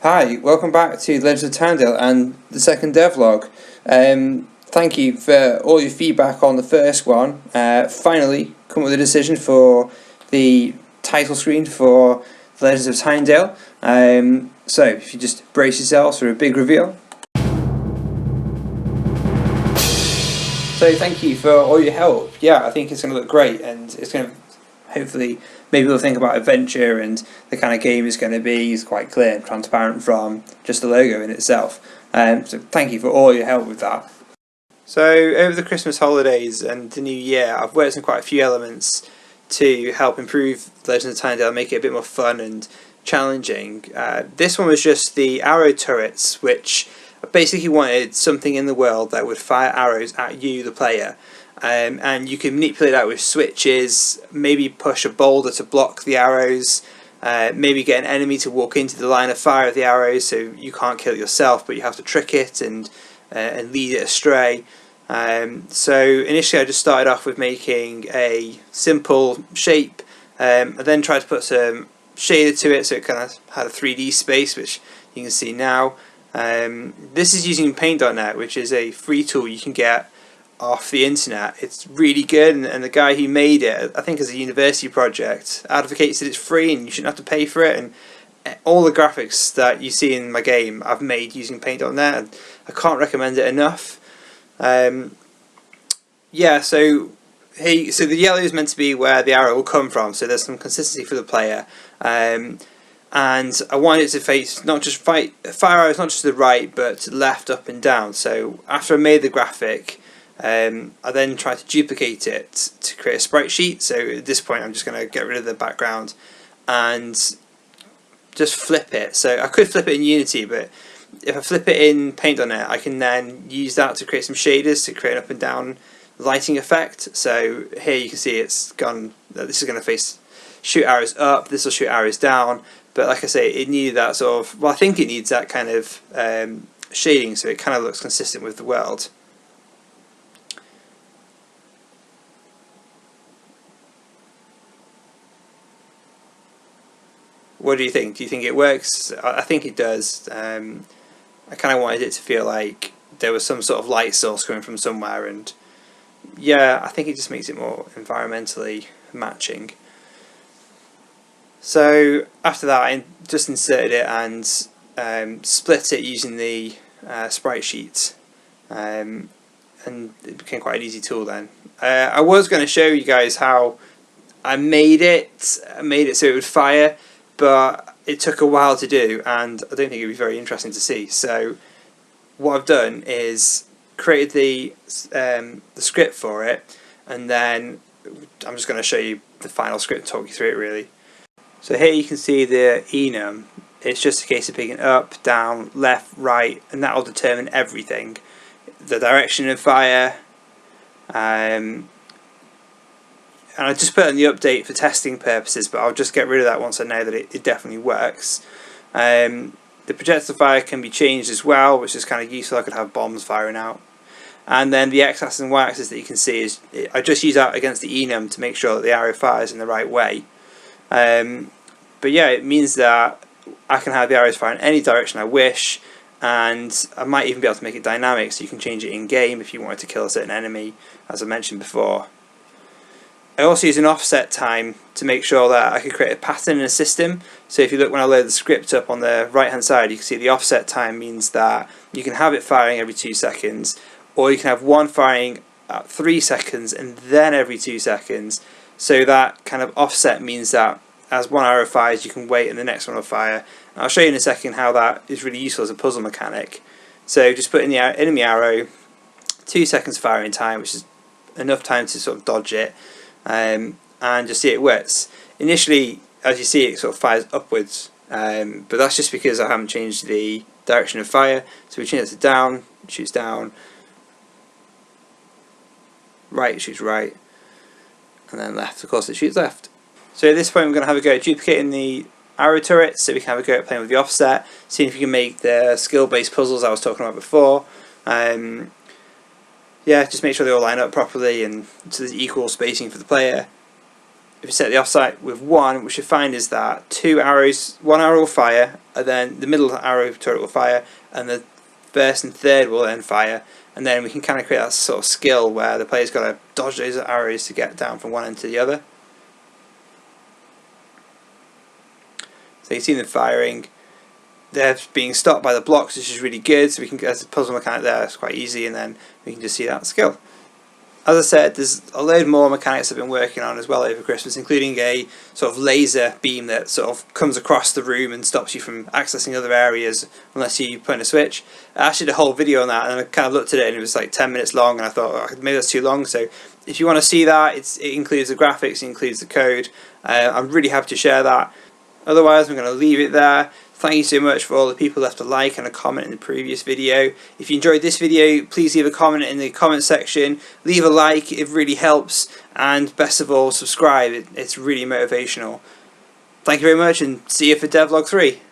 Hi, welcome back to Legends of Tynedale and the second devlog. Thank you for all your feedback on the first one. Finally, come up with a decision for the title screen for Legends of Tynedale. So, if you just brace yourselves for a big reveal. So, thank you for all your help. Yeah, I think it's going to look great, and it's going to hopefully maybe we'll think about adventure and the kind of game it's going to be is quite clear and transparent from just the logo in itself. So thank you for all your help with that. So over the Christmas holidays and the New Year, I've worked on quite a few elements to help improve Legends of Tynedale, make it a bit more fun and challenging. This one was just the arrow turrets, which I basically wanted something in the world that would fire arrows at you, the player. And you can manipulate that with switches, maybe push a boulder to block the arrows, maybe get an enemy to walk into the line of fire of the arrows so you can't kill it yourself, but you have to trick it and lead it astray. So initially I just started off with making a simple shape. I then tried to put some shader to it so it kind of had a 3D space, which you can see now. This is using Paint.net, which is a free tool you can get off the internet. It's really good, and the guy who made it, I think as a university project, advocates that it's free and you shouldn't have to pay for it, and all the graphics that you see in my game I've made using Paint.net, and I can't recommend it enough. Yeah, so the yellow is meant to be where the arrow will come from, so there's some consistency for the player. And I wanted it to face not just fire arrows, not just to the right, but to the left, up and down. So after I made the graphic, I then tried to duplicate it to create a sprite sheet. So at this point I'm just going to get rid of the background and just flip it. So I could flip it in Unity, but if I flip it in Paint.net, I can then use that to create some shaders to create an up and down lighting effect. So here you can see it's gone. This is going to shoot arrows up, this will shoot arrows down, but like I say, it needed that sort of, well, I think it needs that kind of shading so it kind of looks consistent with the world. What do you think? Do you think it works? I think it does. I kind of wanted it to feel like there was some sort of light source coming from somewhere, and yeah, I think it just makes it more environmentally matching. So after that I just inserted it and split it using the sprite sheet, and it became quite an easy tool then. I was going to show you guys how I made it so it would fire, but it took a while to do and I don't think it would be very interesting to see. So what I've done is created the script for it, and then I'm just going to show you the final script and talk you through it really. So here you can see the enum. It's just a case of picking up, down, left, right, and that will determine everything. The direction of fire, and I just put in the update for testing purposes, but I'll just get rid of that once I know that it definitely works. The projectile fire can be changed as well, which is kind of useful. I could have bombs firing out. And then the x-axis and y-axis that you can see is, I just use that against the enum to make sure that the arrow fires in the right way. But yeah, it means that I can have the arrows fire in any direction I wish, and I might even be able to make it dynamic, so you can change it in game if you wanted to kill a certain enemy, as I mentioned before. I also use an offset time to make sure that I can create a pattern in a system. So if you look when I load the script up on the right hand side, you can see the offset time means that you can have it firing every 2 seconds, or you can have one firing at 3 seconds and then every 2 seconds. So that kind of offset means that as one arrow fires you can wait and the next one will fire. And I'll show you in a second how that is really useful as a puzzle mechanic. So just put in the enemy arrow, 2 seconds firing time, which is enough time to sort of dodge it, and just see it works. Initially, as you see, it sort of fires upwards, but that's just because I haven't changed the direction of fire. So we change it to down, it shoots down, right, it shoots right, and then left, of course, it shoots left. So at this point we're going to have a go at duplicating the arrow turrets, so we can have a go at playing with the offset, seeing if we can make the skill-based puzzles I was talking about before. Yeah, just make sure they all line up properly and so there's equal spacing for the player. if you set the offset with 1, what you find is that 2 arrows, 1 arrow will fire, and then the middle arrow turret will fire, and the first and third will then fire, and then we can kind of create that sort of skill where the player's got to dodge those arrows to get down from one end to the other. So you see them firing. They're being stopped by the blocks, which is really good. So we can get a puzzle mechanic there. It's quite easy, and then we can just see that skill. As I said, there's a load more mechanics I've been working on as well over Christmas, including a sort of laser beam that sort of comes across the room and stops you from accessing other areas unless you put in a switch. I actually did a whole video on that, and I kind of looked at it and it was like 10 minutes long, and I thought, oh, maybe that's too long. So if you want to see that, it includes the graphics, it includes the code. I'm really happy to share that. Otherwise, I'm going to leave it there. Thank you so much for all the people who left a like and a comment in the previous video. If you enjoyed this video, please leave a comment in the comment section. Leave a like, it really helps. And best of all, subscribe. It's really motivational. Thank you very much, and see you for DevLog 3.